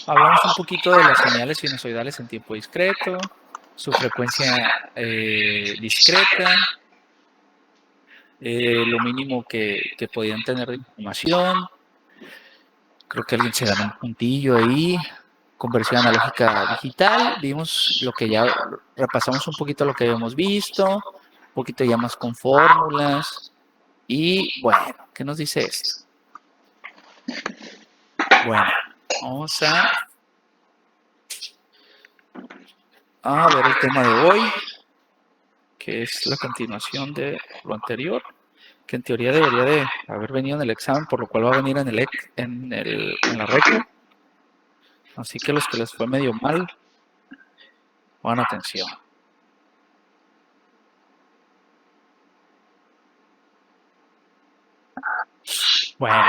hablamos un poquito de las señales sinusoidales en tiempo discreto, su frecuencia discreta, lo mínimo que podían tener de información. Creo que alguien se ganó un puntillo ahí. Conversión analógica digital. Vimos lo que ya repasamos un poquito lo que habíamos visto, un poquito ya más con fórmulas. Y bueno, ¿qué nos dice esto? Bueno, vamos a ver el tema de hoy, que es la continuación de lo anterior, que en teoría debería de haber venido en el examen, por lo cual va a venir en la reco. Así que los que les fue medio mal, pongan atención. Bueno.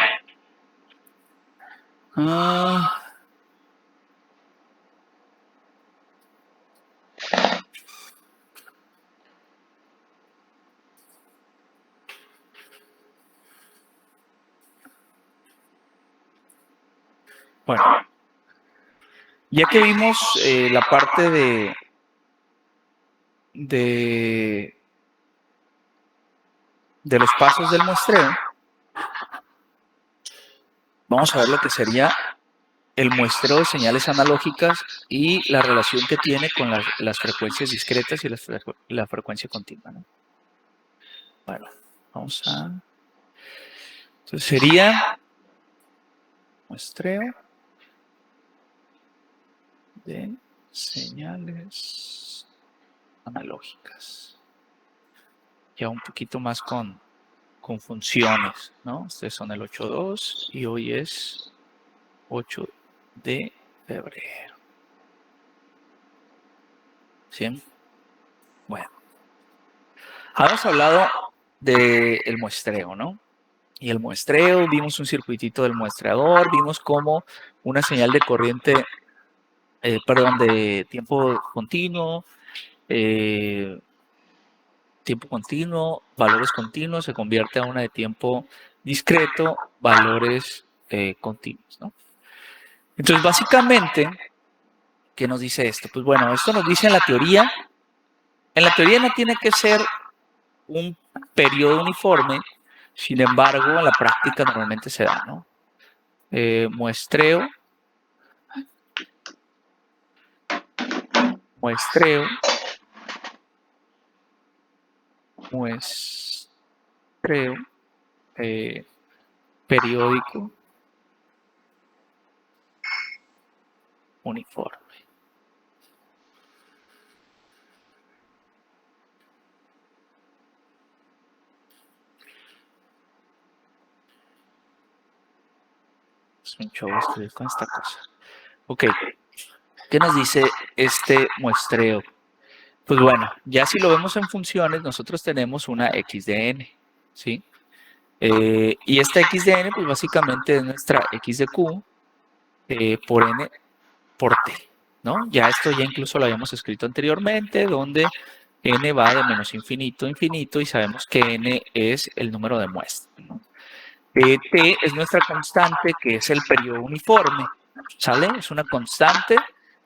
Bueno, ya que vimos la parte de los pasos del muestreo, vamos a ver lo que sería el muestreo de señales analógicas y la relación que tiene con las frecuencias discretas y la frecuencia continua, ¿no? Bueno, vamos a... Entonces sería muestreo de señales analógicas. Ya un poquito más con funciones, ¿no? Ustedes son el 8-2 y hoy es 8 de febrero. ¿Sí? Bueno. Habíamos hablado del muestreo, ¿no? Y el muestreo, vimos un circuitito del muestreador, vimos cómo una señal de corriente, de tiempo continuo, valores continuos, se convierte a una de tiempo discreto, valores continuos, ¿no? Entonces, básicamente, ¿qué nos dice esto? Pues bueno, esto nos dice en la teoría no tiene que ser un periodo uniforme, sin embargo, en la práctica normalmente se da, ¿no? Muestreo periódico uniforme. Es un show escribir con esta cosa. Ok. ¿Qué nos dice este muestreo? Pues bueno, ya si lo vemos en funciones, nosotros tenemos una x de n, ¿sí? Y esta x de n, pues básicamente es nuestra x de q por n por t, ¿no? Ya esto ya incluso lo habíamos escrito anteriormente, donde n va de menos infinito a infinito y sabemos que n es el número de muestras, ¿no? T es nuestra constante, que es el periodo uniforme, ¿sale? Es una constante,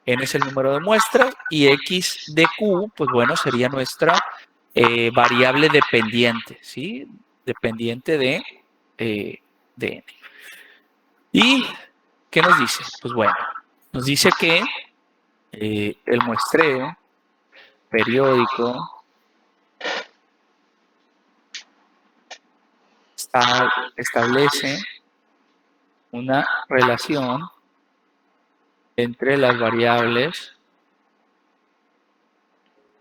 n es el número de muestras y x de q, pues bueno, sería nuestra variable dependiente, ¿sí? Dependiente de n. ¿Y qué nos dice? Pues bueno, nos dice que el muestreo periódico establece una relación entre las variables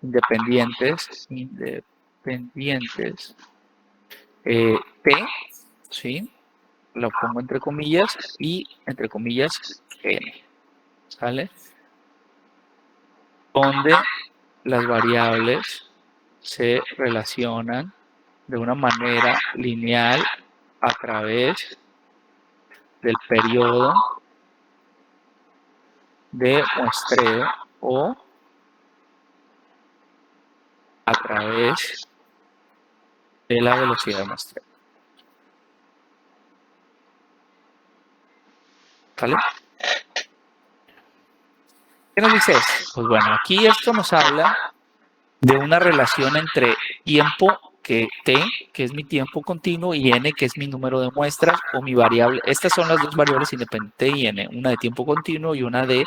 independientes P, ¿sí? Lo pongo entre comillas y entre comillas N, ¿sale? Donde las variables se relacionan de una manera lineal a través del periodo de muestreo o a través de la velocidad de muestreo. ¿Vale? ¿Qué nos dice esto? Pues bueno, aquí esto nos habla de una relación entre tiempo que t, que es mi tiempo continuo, y n, que es mi número de muestras o mi variable. Estas son las dos variables independientes y n, una de tiempo continuo y una de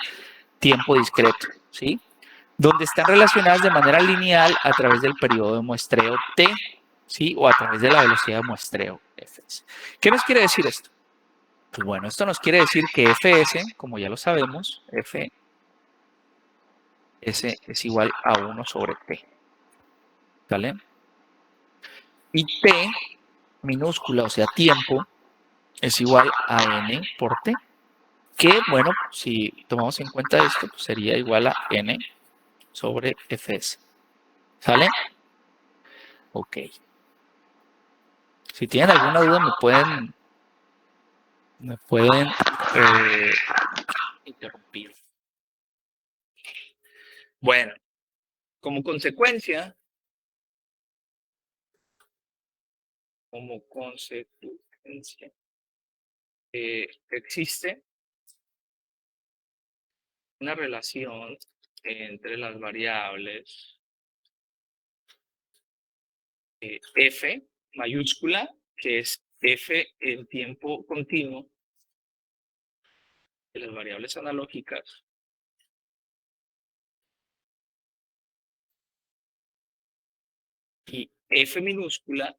tiempo discreto, ¿sí? Donde están relacionadas de manera lineal a través del periodo de muestreo t, ¿sí? O a través de la velocidad de muestreo fs. ¿Qué nos quiere decir esto? Pues bueno, esto nos quiere decir que fs, como ya lo sabemos, fs es igual a 1 sobre t, ¿vale? Y t minúscula, o sea, tiempo, es igual a n por t, que, bueno, si tomamos en cuenta esto, pues sería igual a n sobre fs. ¿Sale? Ok. Si tienen alguna duda, me pueden interrumpir. Bueno, como consecuencia, existe una relación entre las variables f mayúscula, que es f en tiempo continuo, de las variables analógicas, y f minúscula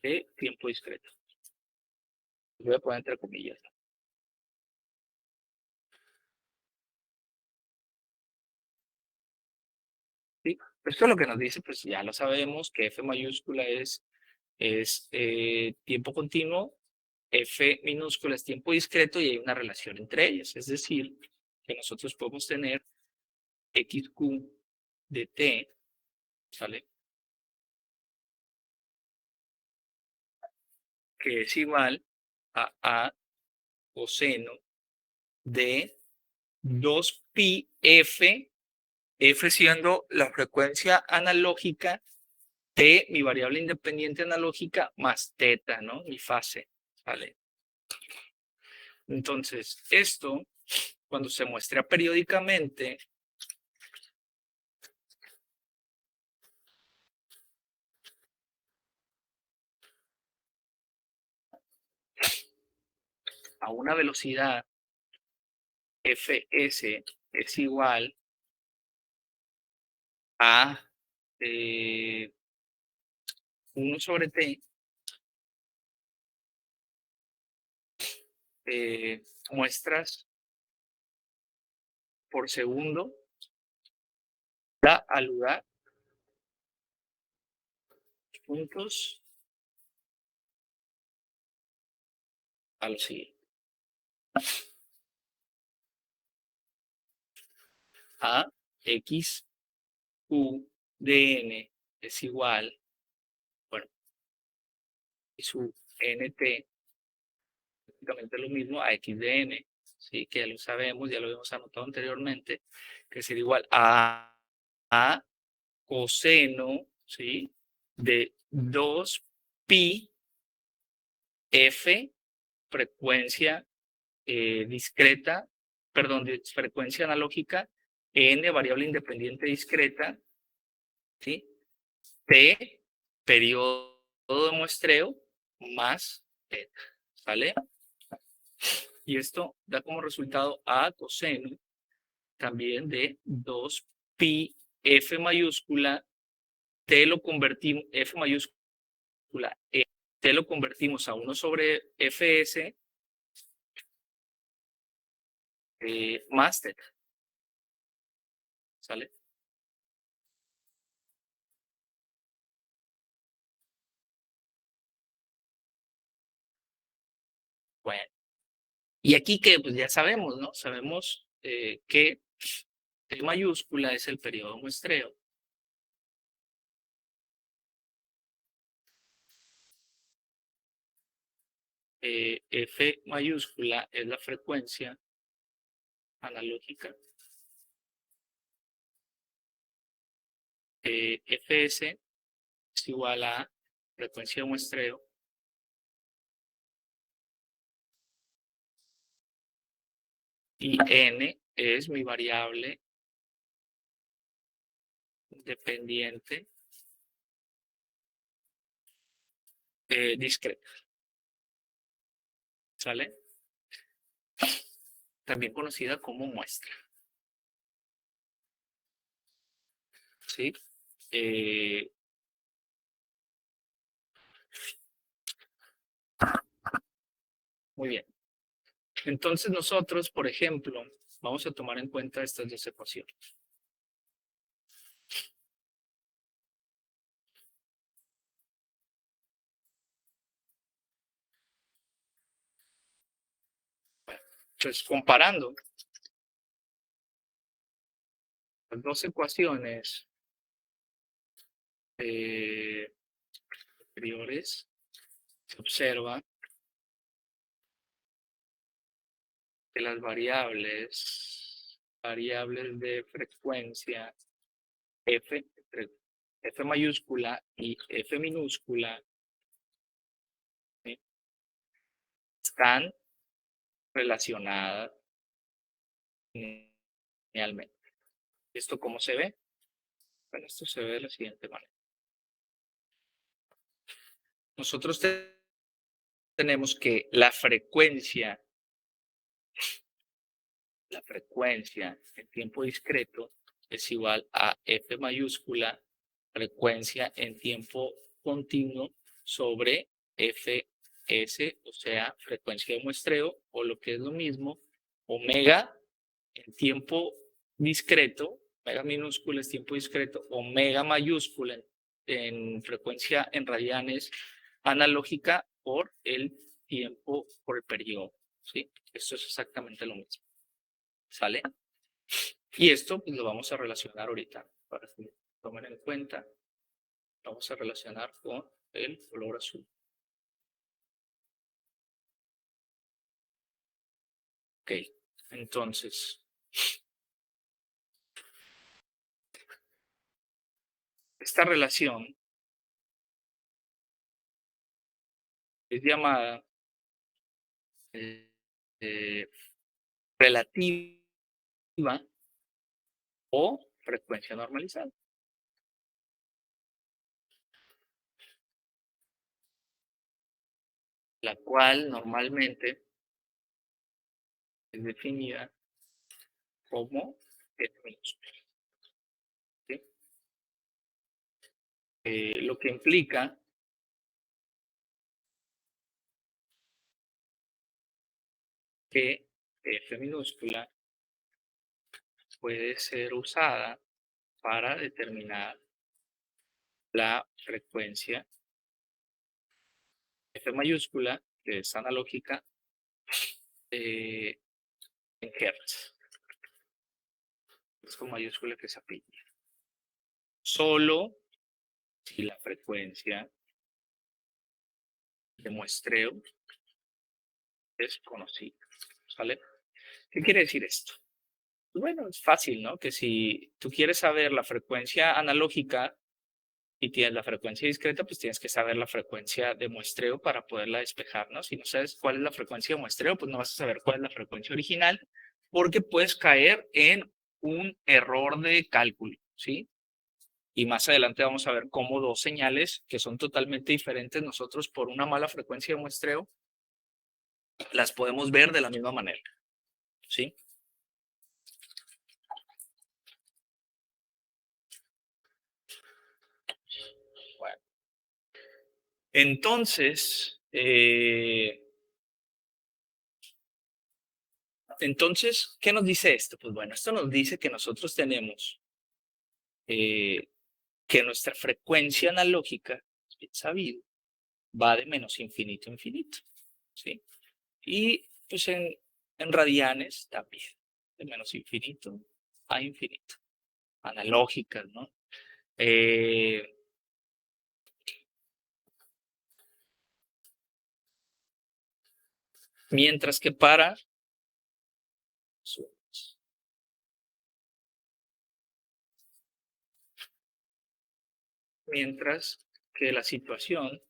de tiempo discreto. Voy a poner entre comillas. ¿Sí? Esto es lo que nos dice, pues ya lo sabemos, que f mayúscula es tiempo continuo, f minúscula es tiempo discreto y hay una relación entre ellas. Es decir, que nosotros podemos tener xq de t, ¿sale? Que es igual a coseno de 2pi f siendo la frecuencia analógica de mi variable independiente analógica más teta, ¿no? Mi fase, ¿vale? Entonces, esto, cuando se muestra periódicamente, a una velocidad fs es igual a 1 sobre t, muestras por segundo, da al lugar puntos a lo siguiente. A x u de n es igual, bueno, y su nt prácticamente lo mismo a x de n, ¿sí? Que ya lo sabemos, ya lo habíamos anotado anteriormente, que sería igual a coseno, ¿sí? De 2pi f frecuencia discreta, perdón, de frecuencia analógica, n variable independiente discreta, ¿sí? T periodo de muestreo más teta, ¿vale? Y esto da como resultado a coseno también de 2pi f mayúscula, t lo convertimos, f mayúscula, t lo convertimos a 1 sobre fs más teta, ¿sale? Bueno, y aquí que pues ya sabemos, ¿no? Sabemos que T mayúscula es el periodo de muestreo. F mayúscula es la frecuencia analógica. Fs es igual a frecuencia de muestreo . y n es mi variable dependiente discreta. ¿Sale? También conocida como muestra. ¿Sí? Muy bien. Entonces nosotros, por ejemplo, vamos a tomar en cuenta estas dos ecuaciones. Entonces, comparando las dos ecuaciones anteriores, se observa que las variables de frecuencia F, F mayúscula y F minúscula, ¿sí?, están relacionadas linealmente. ¿Esto cómo se ve? Bueno, esto se ve de la siguiente manera. Nosotros tenemos que la frecuencia en tiempo discreto es igual a F mayúscula, frecuencia en tiempo continuo, sobre Fs, o sea, frecuencia de muestreo, o lo que es lo mismo, omega en tiempo discreto, omega minúscula es tiempo discreto, omega mayúscula en frecuencia en radianes analógica por el tiempo, por el periodo. ¿Sí? Esto es exactamente lo mismo. ¿Sale? Y esto pues, lo vamos a relacionar ahorita, para que tomen en cuenta. Vamos a relacionar con el color azul. Ok, entonces, esta relación es llamada relativa o frecuencia normalizada. La cual normalmente es definida como F minúscula. ¿Sí? Lo que implica que F minúscula puede ser usada para determinar la frecuencia F mayúscula, que es analógica, en Hertz. Es con mayúscula que se aplica. Solo si la frecuencia de muestreo es conocida. ¿Sale? ¿Qué quiere decir esto? Pues bueno, es fácil, ¿no? Que si tú quieres saber la frecuencia analógica y tienes la frecuencia discreta, pues tienes que saber la frecuencia de muestreo para poderla despejar, ¿no? Si no sabes cuál es la frecuencia de muestreo, pues no vas a saber cuál es la frecuencia original, porque puedes caer en un error de cálculo, ¿sí? Y más adelante vamos a ver cómo dos señales que son totalmente diferentes, nosotros por una mala frecuencia de muestreo, las podemos ver de la misma manera, ¿sí? Bueno. Entonces, ¿qué nos dice esto? Pues bueno, esto nos dice que nosotros tenemos que nuestra frecuencia analógica, bien sabido, va de menos infinito a infinito, ¿sí? Y pues en radianes también, de menos infinito a infinito, analógicas, ¿no? Mientras que mientras que la situación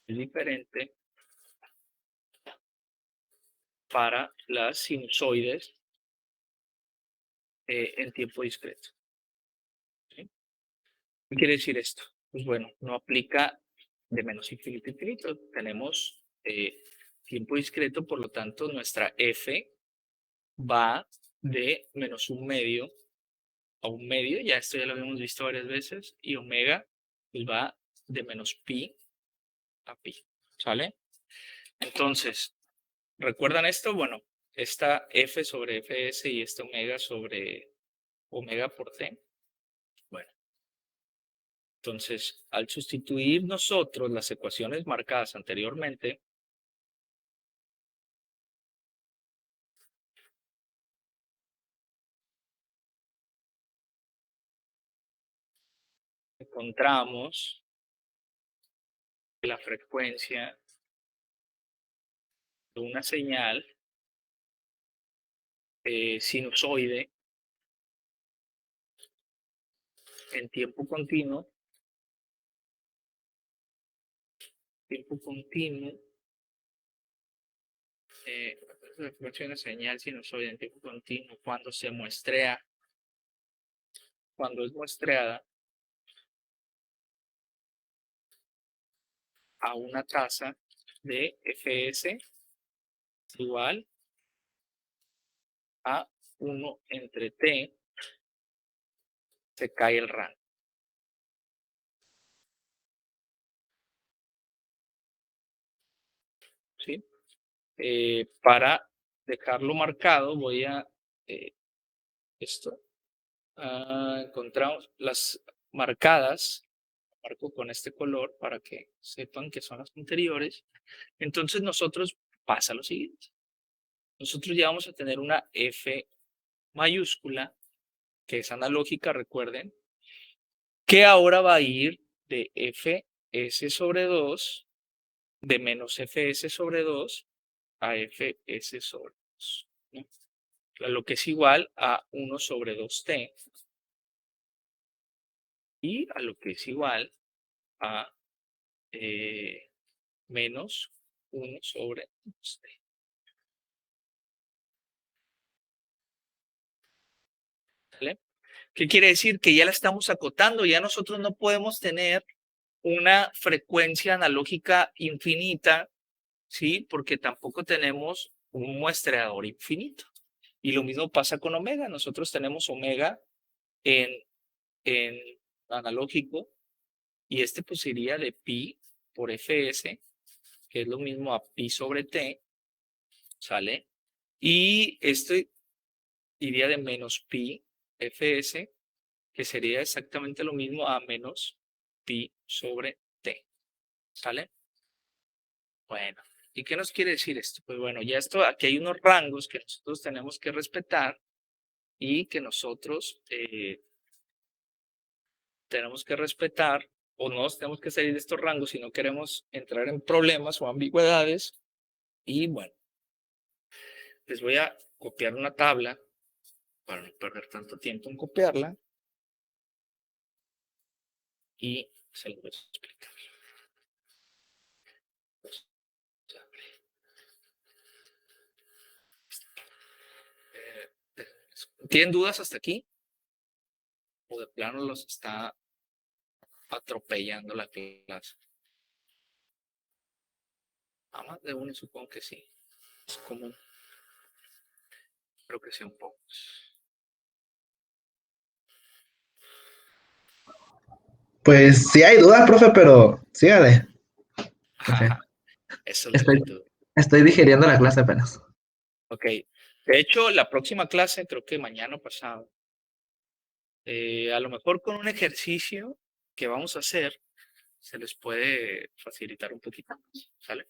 es diferente para las sinusoides en tiempo discreto. ¿Sí? ¿Qué quiere decir esto? Pues bueno, no aplica de menos infinito a infinito. Tenemos tiempo discreto, por lo tanto, nuestra f va de menos un medio a un medio, ya esto ya lo habíamos visto varias veces, y omega pues va de menos pi a pi, ¿sale? Entonces, ¿recuerdan esto? Bueno, esta f sobre fs y esta omega sobre omega por t. Bueno, entonces, al sustituir nosotros las ecuaciones marcadas anteriormente, encontramos que la frecuencia de una señal sinusoide en tiempo continuo la frecuencia de una señal sinusoide en tiempo continuo cuando se muestrea, cuando es muestreada a una tasa de fs igual a 1 entre t, se cae el rango. ¿Sí? Para dejarlo marcado, voy a esto. Encontramos las marcadas, marco con este color para que sepan que son las anteriores. Entonces nosotros pasa lo siguiente. Nosotros ya vamos a tener una f mayúscula, que es analógica, recuerden, que ahora va a ir de fs sobre 2, de menos fs sobre 2 a fs sobre 2, ¿no? Lo que es igual a 1 sobre 2t y a lo que es igual a menos 1 sobre 2t. ¿Vale? ¿Qué quiere decir? Que ya la estamos acotando, ya nosotros no podemos tener una frecuencia analógica infinita, ¿sí? Porque tampoco tenemos un muestreador infinito. Y lo mismo pasa con omega. Nosotros tenemos omega en analógico y este pues sería de pi por fs, que es lo mismo a pi sobre t, ¿sale? Y este iría de menos pi fs, que sería exactamente lo mismo a menos pi sobre t, ¿sale? Bueno, ¿y qué nos quiere decir esto? Pues bueno, ya esto, aquí hay unos rangos que nosotros tenemos que respetar y que nosotros tenemos que respetar, o no tenemos que salir de estos rangos si no queremos entrar en problemas o ambigüedades. Y bueno, les voy a copiar una tabla para no perder tanto tiempo en copiarla y se lo voy a explicar. ¿Tienen dudas hasta aquí? ¿O de plano los está atropellando la clase? A más de uno supongo que sí. Es común. Creo que sea un poco. Pues sí hay dudas, profe, pero sígale. Profe. Eso es la Estoy, actitud. estoy digiriendo la clase apenas. Ok. De hecho, la próxima clase, creo que mañana o pasado, a lo mejor con un ejercicio que vamos a hacer, se les puede facilitar un poquito más, ¿sale?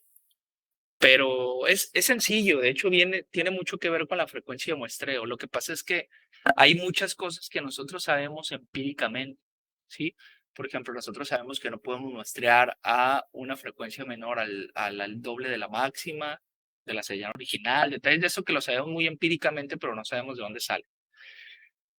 Pero es sencillo, de hecho tiene mucho que ver con la frecuencia de muestreo. Lo que pasa es que hay muchas cosas que nosotros sabemos empíricamente, ¿sí? Por ejemplo, nosotros sabemos que no podemos muestrear a una frecuencia menor al doble de la máxima, de la señal original, detalles de eso que lo sabemos muy empíricamente, pero no sabemos de dónde sale.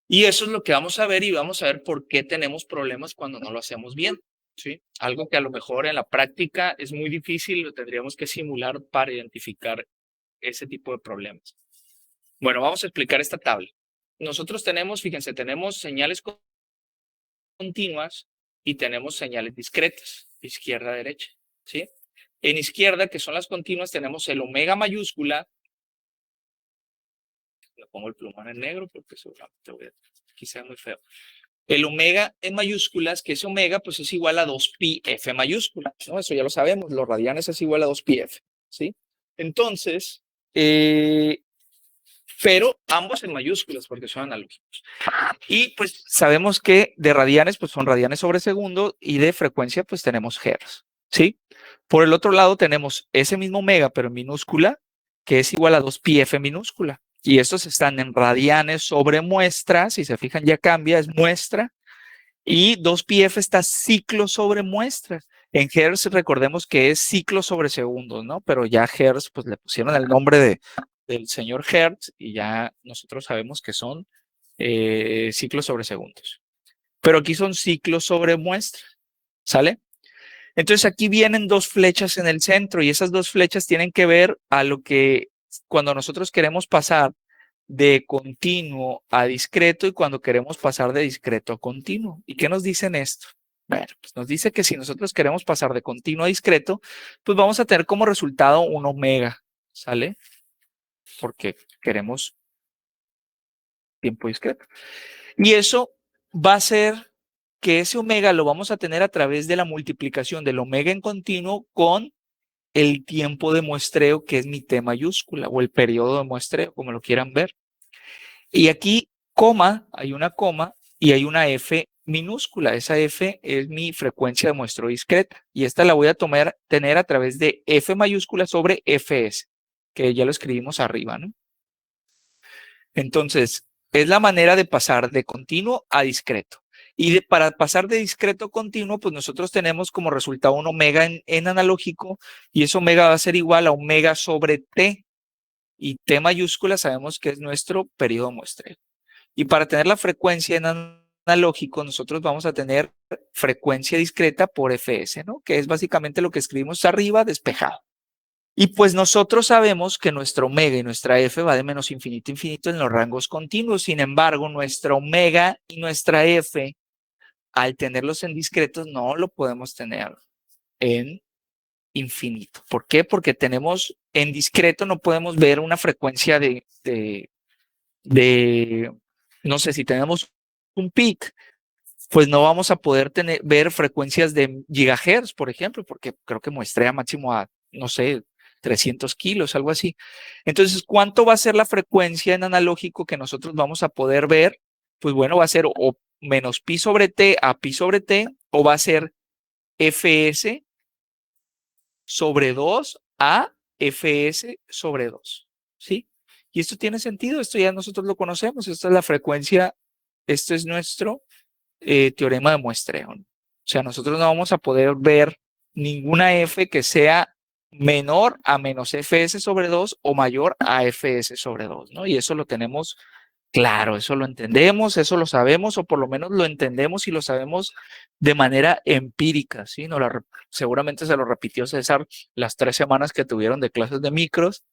Y eso es lo que vamos a ver y vamos a ver por qué tenemos problemas cuando no lo hacemos bien, ¿sí? Algo que a lo mejor en la práctica es muy difícil, lo tendríamos que simular para identificar ese tipo de problemas. Bueno, vamos a explicar esta tabla. Nosotros tenemos, fíjense, tenemos señales continuas y tenemos señales discretas, izquierda a derecha, ¿sí? En izquierda, que son las continuas, tenemos el omega mayúscula. Le pongo el plumón en negro porque seguramente quizá muy feo. El omega en mayúsculas, que ese omega pues es igual a 2pi f mayúscula, ¿no? Eso ya lo sabemos, los radianes es igual a 2pi f, ¿sí? Entonces, pero ambos en mayúsculas porque son analógicos. Y pues sabemos que de radianes pues son radianes sobre segundo y de frecuencia pues tenemos hertz, ¿sí? Por el otro lado tenemos ese mismo omega pero en minúscula que es igual a 2pi f minúscula. Y estos están en radianes sobre muestra, si se fijan ya cambia, es muestra. Y 2pi f está ciclo sobre muestra. En hertz recordemos que es ciclo sobre segundos, ¿no? Pero ya hertz pues le pusieron el nombre del señor Hertz y ya nosotros sabemos que son ciclos sobre segundos. Pero aquí son ciclos sobre muestra, ¿sale? Entonces aquí vienen dos flechas en el centro y esas dos flechas tienen que ver a lo que cuando nosotros queremos pasar de continuo a discreto y cuando queremos pasar de discreto a continuo. ¿Y qué nos dicen esto? Bueno, pues nos dice que si nosotros queremos pasar de continuo a discreto, pues vamos a tener como resultado un omega, ¿sale? Porque queremos tiempo discreto. Y eso va a ser que ese omega lo vamos a tener a través de la multiplicación del omega en continuo con el tiempo de muestreo, que es mi T mayúscula, o el periodo de muestreo, como lo quieran ver. Y aquí, coma, hay una coma y hay una F minúscula. Esa F es mi frecuencia de muestreo discreta. Y esta la voy a tener a través de F mayúscula sobre Fs, que ya lo escribimos arriba, ¿no? Entonces, es la manera de pasar de continuo a discreto. Y para pasar de discreto a continuo, pues nosotros tenemos como resultado un omega en analógico y ese omega va a ser igual a omega sobre T. Y T mayúscula sabemos que es nuestro periodo muestreo. Y para tener la frecuencia en analógico, nosotros vamos a tener frecuencia discreta por Fs, ¿no? Que es básicamente lo que escribimos arriba despejado. Y pues nosotros sabemos que nuestro omega y nuestra f va de menos infinito a infinito en los rangos continuos. Sin embargo, nuestra omega y nuestra f, al tenerlos en discretos, no lo podemos tener en infinito. ¿Por qué? Porque tenemos en discreto, no podemos ver una frecuencia no sé, si tenemos un peak, pues no vamos a poder ver frecuencias de gigahertz, por ejemplo, porque creo que muestrea máximo a, no sé, 300 kilos, algo así. Entonces, ¿cuánto va a ser la frecuencia en analógico que nosotros vamos a poder ver? Pues bueno, va a ser o menos pi sobre t a pi sobre t, o va a ser fs sobre 2 a fs sobre 2, ¿sí? Y esto tiene sentido, esto ya nosotros lo conocemos, esta es la frecuencia, este es nuestro teorema de muestreo. O sea, nosotros no vamos a poder ver ninguna f que sea menor a menos fs sobre 2 o mayor a fs sobre 2, ¿no? Y eso lo tenemos claro, eso lo entendemos, eso lo sabemos, o por lo menos lo entendemos y lo sabemos de manera empírica, ¿sí? Seguramente se lo repitió César las 3 semanas que tuvieron de clases de micros,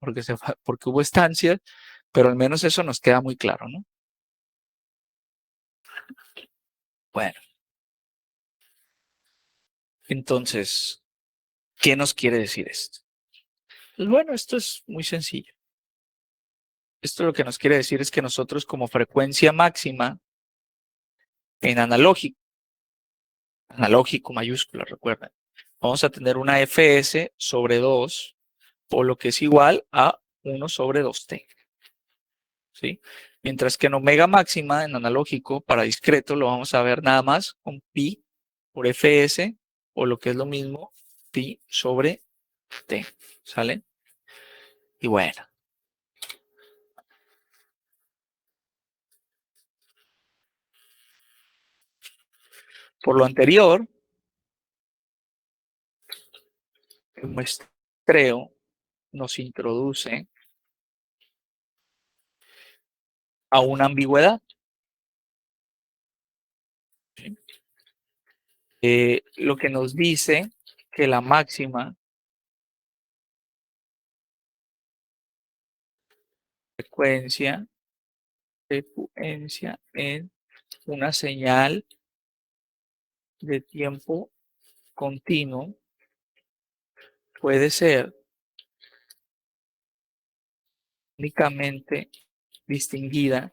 porque hubo estancias, pero al menos eso nos queda muy claro, ¿no? Bueno. Entonces, ¿qué nos quiere decir esto? Pues bueno, esto es muy sencillo. Esto lo que nos quiere decir es que nosotros como frecuencia máxima en analógico mayúscula, recuerden, vamos a tener una Fs sobre 2, o lo que es igual a 1 sobre 2t. ¿Sí? Mientras que en omega máxima, en analógico, para discreto, lo vamos a ver nada más con pi por Fs, o lo que es lo mismo, pi sobre t. ¿Sale? Y bueno. Por lo anterior, el muestreo nos introduce a una ambigüedad. ¿Sí? Lo que nos dice que la máxima frecuencia en una señal de tiempo continuo puede ser únicamente distinguida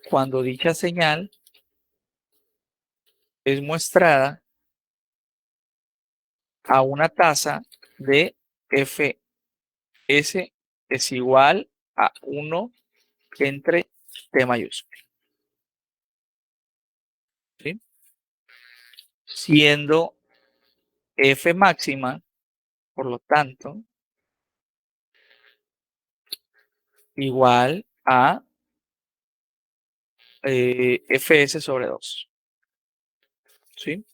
cuando dicha señal es muestrada a una tasa de fs es igual a 1 entre t mayúscula. ¿Sí? Siendo f máxima, por lo tanto, igual a fs sobre 2. ¿Sí?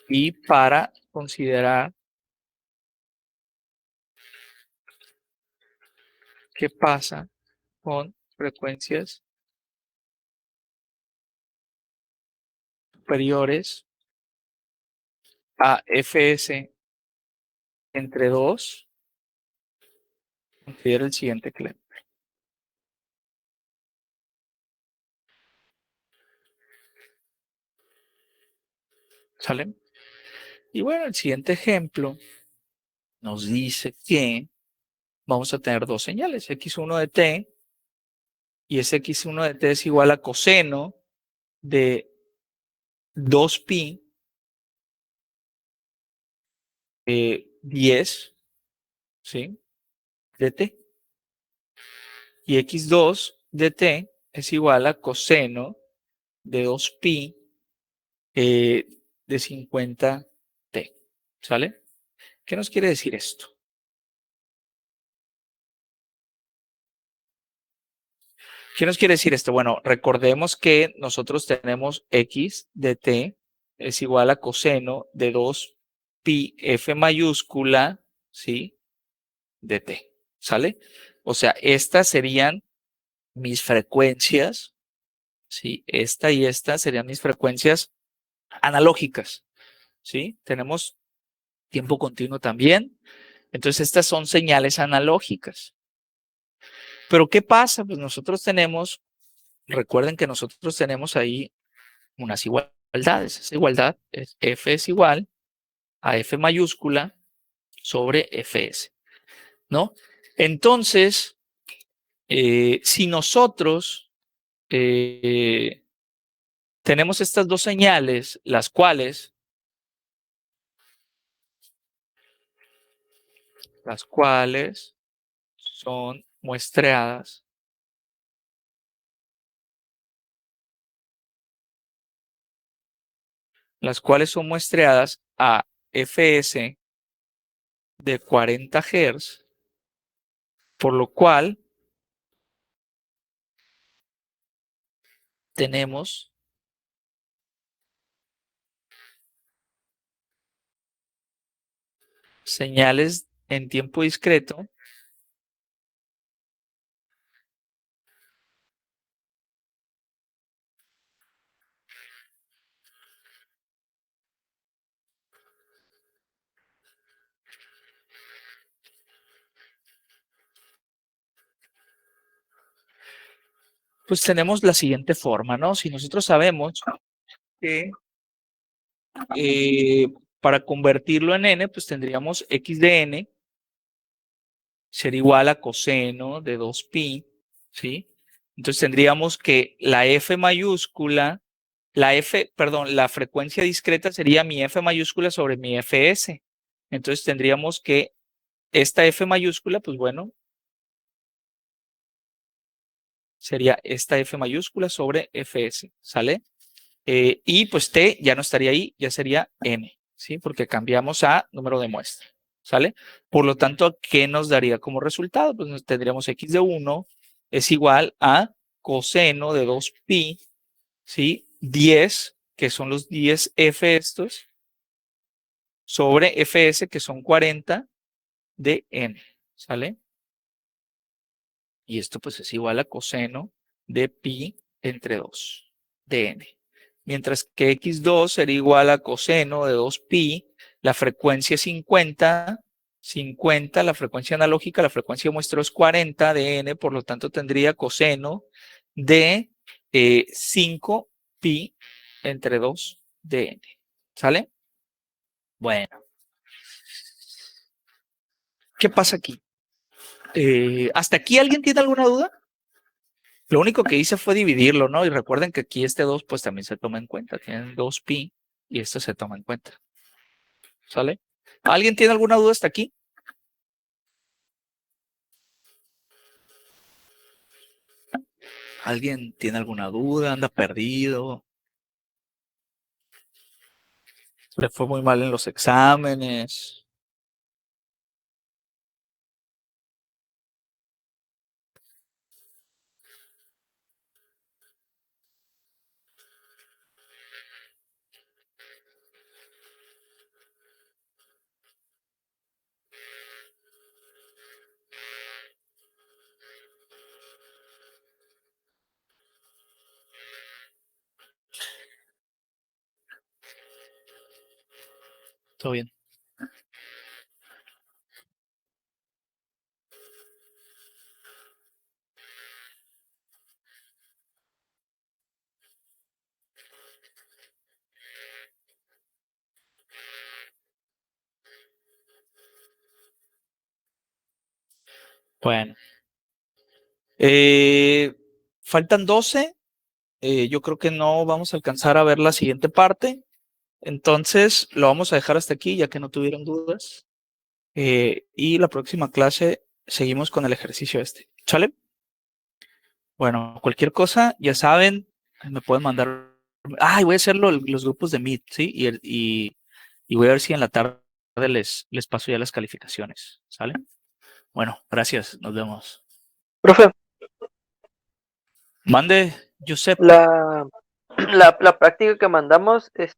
Y para considerar qué pasa con frecuencias superiores a fs entre 2, considera el siguiente ejemplo. ¿Sale? Y bueno, el siguiente ejemplo nos dice que vamos a tener dos señales, x1 de t, y ese x1 de t es igual a coseno de 2pi 10, ¿sí? de t. Y x2 de t es igual a coseno de 2pi de 50t. ¿Sale? ¿Qué nos quiere decir esto? ¿Qué nos quiere decir esto? Bueno, recordemos que nosotros tenemos x de t es igual a coseno de 2pi f mayúscula, ¿sí? de t. ¿Sale? O sea, estas serían mis frecuencias, ¿sí? Esta y esta serían mis frecuencias analógicas, ¿sí? Tenemos tiempo continuo también. Entonces, estas son señales analógicas. Pero, ¿qué pasa? Pues nosotros tenemos, recuerden que nosotros tenemos ahí unas igualdades. Esa igualdad es F es igual a F mayúscula sobre Fs, ¿no? Entonces, si nosotros tenemos estas dos señales, las cuales son muestreadas a Fs de 40 Hz, por lo cual tenemos señales en tiempo discreto pues tenemos la siguiente forma, ¿no? Si nosotros sabemos que para convertirlo en n, pues tendríamos x de n ser igual a coseno de 2pi, ¿sí? Entonces tendríamos que la f mayúscula, la frecuencia discreta sería mi f mayúscula sobre mi fs. Entonces tendríamos que esta f mayúscula, pues bueno, sería esta f mayúscula sobre fs, ¿sale? Y pues t ya no estaría ahí, ya sería n, ¿sí? Porque cambiamos a número de muestra, ¿sale? Por lo tanto, ¿qué nos daría como resultado? Pues tendríamos x de 1 es igual a coseno de 2pi, ¿sí? 10, que son los 10 f estos, sobre fs, que son 40 de n, ¿sale? Y esto pues es igual a coseno de pi entre 2 de n. Mientras que x2 sería igual a coseno de 2pi, la frecuencia es 50 50, la frecuencia analógica, la frecuencia de muestreo es 40 de n, por lo tanto tendría coseno de 5 pi entre 2 de n. ¿Sale? Bueno. ¿Qué pasa aquí? ¿Hasta aquí alguien tiene alguna duda? Lo único que hice fue dividirlo, ¿no? Y recuerden que aquí este 2 pues también se toma en cuenta. Tienen 2 pi y esto se toma en cuenta. ¿Sale? ¿Alguien tiene alguna duda hasta aquí? ¿Alguien tiene alguna duda? ¿Anda perdido? ¿Le fue muy mal en los exámenes? Todo bien. Bueno. Faltan 12. Yo creo que no vamos a alcanzar a ver la siguiente parte. Entonces lo vamos a dejar hasta aquí, ya que no tuvieron dudas. Y la próxima clase seguimos con el ejercicio este. ¿Sale? Bueno, cualquier cosa, ya saben, me pueden mandar. Ah, y voy a hacer los grupos de Meet, ¿sí? Y voy a ver si en la tarde les paso ya las calificaciones. ¿Sale? Bueno, gracias. Nos vemos. Profe, Mande, Josep. la práctica que mandamos, ¿se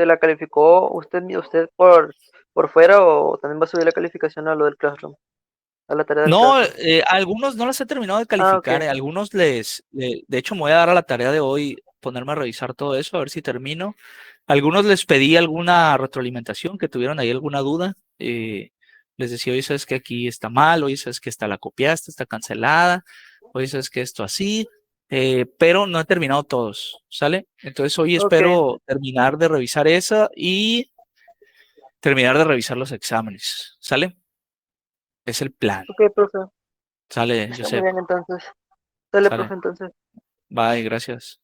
la calificó usted por fuera o también va a subir la calificación a lo del Classroom, a la tarea del No, Classroom? algunos no las he terminado de Ah, calificar. ok. Algunos de hecho, me voy a dar a la tarea de hoy ponerme a revisar todo eso, a ver si termino. Algunos les pedí alguna retroalimentación, que tuvieron ahí alguna duda. Les decía, oye, sabes que aquí está mal, oye, sabes que esta la copiaste, está cancelada, oye, sabes que esto así, pero no he terminado todos, ¿sale? Entonces hoy Ok, espero terminar de revisar esa y terminar de revisar los exámenes, ¿sale? Es el plan. ok, profe. Sale, Está muy Josep, bien entonces. Dale, sale. profe, entonces. Bye, gracias.